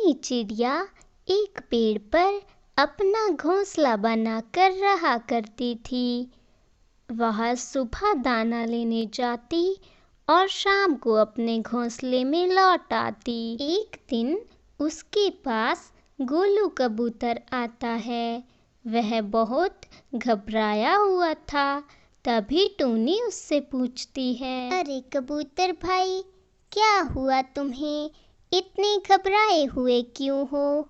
टूनी चिड़िया एक पेड़ पर अपना घोंसला बनाकर रहा करती थी। वह सुबह दाना लेने जाती और शाम को अपने घोंसले में लौट आती। एक दिन उसके पास गोलू कबूतर आता है। वह बहुत घबराया हुआ था। तभी टूनी उससे पूछती है, अरे कबूतर भाई, क्या हुआ तुम्हें? इतने घबराए हुए क्यों हो?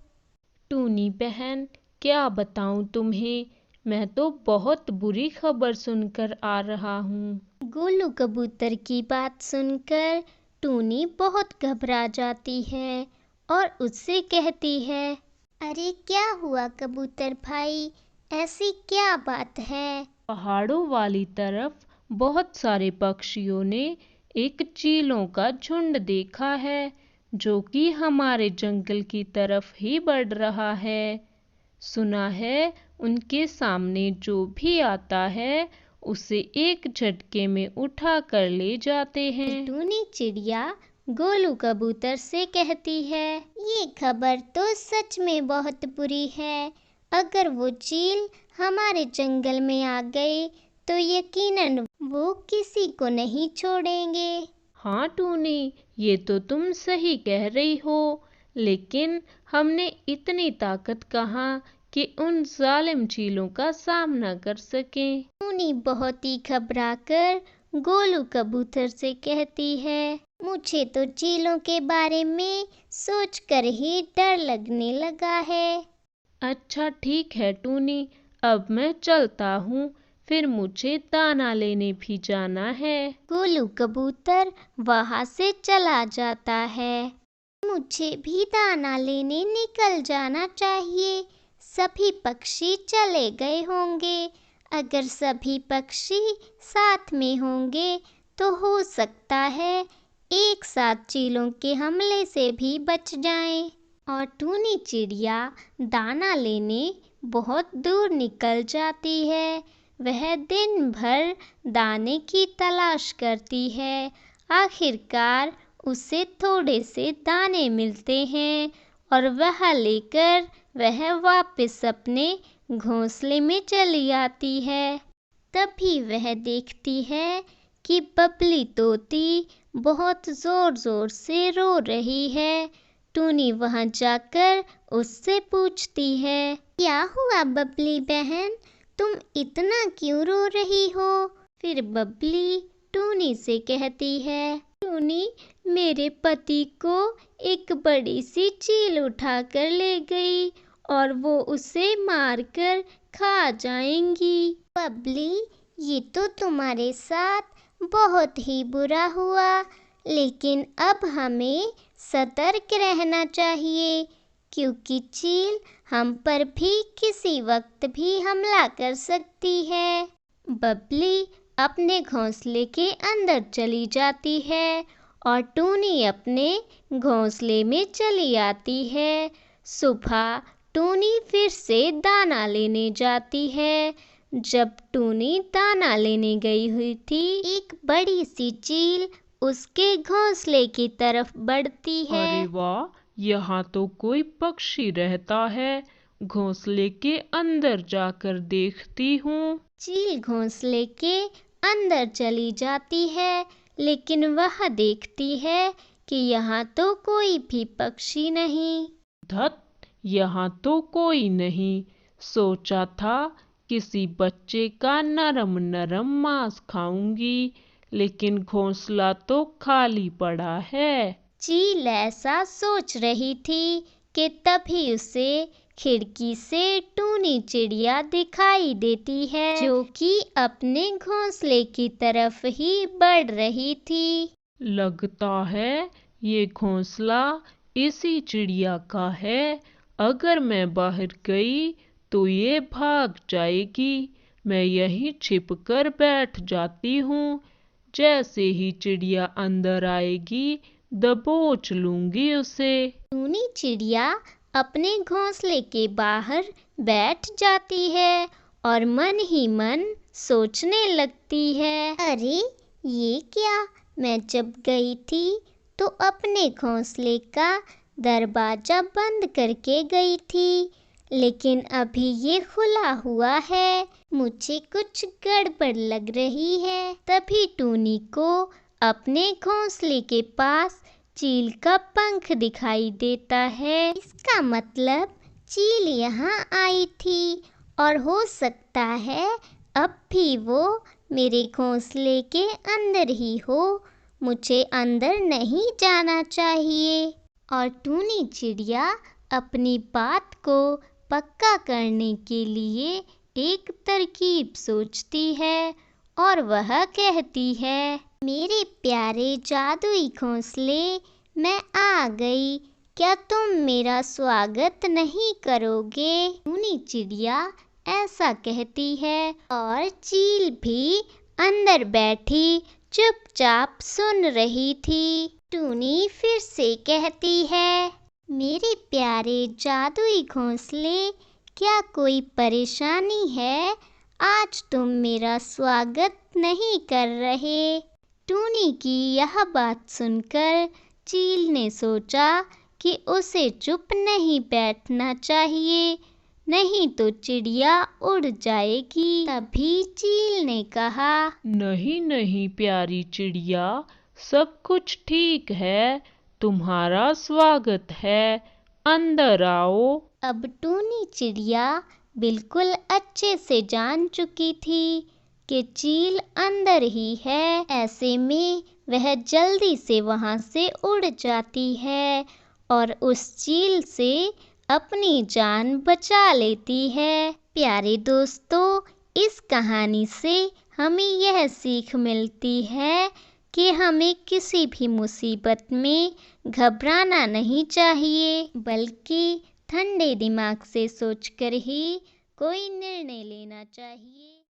टूनी बहन, क्या बताऊं तुम्हें, मैं तो बहुत बुरी खबर सुनकर आ रहा हूँ। गोलू कबूतर की बात सुनकर टूनी बहुत घबरा जाती है और उससे कहती है, अरे क्या हुआ कबूतर भाई, ऐसी क्या बात है? पहाड़ों वाली तरफ बहुत सारे पक्षियों ने एक चीलों का झुंड देखा है, जो कि हमारे जंगल की तरफ ही बढ़ रहा है। सुना है उनके सामने जो भी आता है उसे एक झटके में उठा कर ले जाते हैं। टूनी चिड़िया गोलू कबूतर से कहती है, ये खबर तो सच में बहुत बुरी है। अगर वो चील हमारे जंगल में आ गए तो यकीनन वो किसी को नहीं छोड़ेंगे। हाँ टूनी, ये तो तुम सही कह रही हो, लेकिन हमने इतनी ताकत कहाँ कि उन जालिम चीलों का सामना कर सकें। टूनी बहुत ही घबराकर गोलू कबूतर से कहती है, मुझे तो चीलों के बारे में सोचकर ही डर लगने लगा है। अच्छा ठीक है टूनी, अब मैं चलता हूँ, फिर मुझे दाना लेने भी जाना है। गोलू कबूतर वहां से चला जाता है। मुझे भी दाना लेने निकल जाना चाहिए। सभी पक्षी चले गए होंगे। अगर सभी पक्षी साथ में होंगे तो हो सकता है एक साथ चीलों के हमले से भी बच जाएं। और टूनी चिड़िया दाना लेने बहुत दूर निकल जाती है। वह दिन भर दाने की तलाश करती है। आखिरकार उसे थोड़े से दाने मिलते हैं और वह लेकर वह वापस अपने घोंसले में चली आती है। तभी वह देखती है कि बबली तोती बहुत जोर जोर से रो रही है। टूनी वहां जाकर उससे पूछती है, क्या हुआ बबली बहन, तुम इतना क्यों रो रही हो? फिर बबली टूनी से कहती है, टूनी, मेरे पति को एक बड़ी सी चील उठा कर ले गई और वो उसे मारकर खा जाएंगी। बबली, ये तो तुम्हारे साथ बहुत ही बुरा हुआ, लेकिन अब हमें सतर्क रहना चाहिए, क्योंकि चील हम पर भी किसी वक्त भी हमला कर सकती है। बबली अपने घोंसले के अंदर चली जाती है और टूनी अपने घोंसले में चली आती है। सुबह टूनी फिर से दाना लेने जाती है। जब टूनी दाना लेने गई हुई थी, एक बड़ी सी चील उसके घोंसले की तरफ बढ़ती है। अरे वाह, यहाँ तो कोई पक्षी रहता है, घोंसले के अंदर जाकर देखती हूँ। चील घोंसले के अंदर चली जाती है, लेकिन वह देखती है कि यहाँ तो कोई भी पक्षी नहीं। धत, यहाँ तो कोई नहीं। सोचा था किसी बच्चे का नरम नरम मांस खाऊंगी, लेकिन घोंसला तो खाली पड़ा है। चील ऐसा सोच रही थी कि तभी उसे खिड़की से टूनी चिड़िया दिखाई देती है, जो कि अपने घोंसले की तरफ ही बढ़ रही थी। लगता है ये घोंसला इसी चिड़िया का है। अगर मैं बाहर गई तो ये भाग जाएगी। मैं यहीं छिपकर बैठ जाती हूँ। जैसे ही चिड़िया अंदर आएगी दबोच लूंगी उसे। टूनी चिड़िया अपने घोंसले के बाहर बैठ जाती है और मन ही मन सोचने लगती है, अरे ये क्या, मैं जब गई थी तो अपने घोंसले का दरवाजा बंद करके गई थी, लेकिन अभी ये खुला हुआ है। मुझे कुछ गड़बड़ लग रही है। तभी टूनी को अपने घोंसले के पास चील का पंख दिखाई देता है। इसका मतलब चील यहाँ आई थी और हो सकता है अब भी वो मेरे घोंसले के अंदर ही हो। मुझे अंदर नहीं जाना चाहिए। और टूनी चिड़िया अपनी बात को पक्का करने के लिए एक तरकीब सोचती है और वह कहती है, मेरे प्यारे जादुई घोंसले, मैं आ गई। क्या तुम मेरा स्वागत नहीं करोगे? टूनी चिड़िया ऐसा कहती है और चील भी अंदर बैठी चुपचाप सुन रही थी। टूनी फिर से कहती है, मेरे प्यारे जादुई घोंसले, क्या कोई परेशानी है? आज तुम मेरा स्वागत नहीं कर रहे। टूनी की यह बात सुनकर चील ने सोचा कि उसे चुप नहीं बैठना चाहिए, नहीं तो चिड़िया उड़ जाएगी। तभी चील ने कहा, नहीं नहीं प्यारी चिड़िया, सब कुछ ठीक है, तुम्हारा स्वागत है, अंदर आओ। अब टूनी चिड़िया बिल्कुल अच्छे से जान चुकी थी कि चील अंदर ही है। ऐसे में वह जल्दी से वहां से उड़ जाती है और उस चील से अपनी जान बचा लेती है। प्यारे दोस्तों, इस कहानी से हमें यह सीख मिलती है कि हमें किसी भी मुसीबत में घबराना नहीं चाहिए, बल्कि ठंडे दिमाग से सोचकर ही कोई निर्णय लेना चाहिए।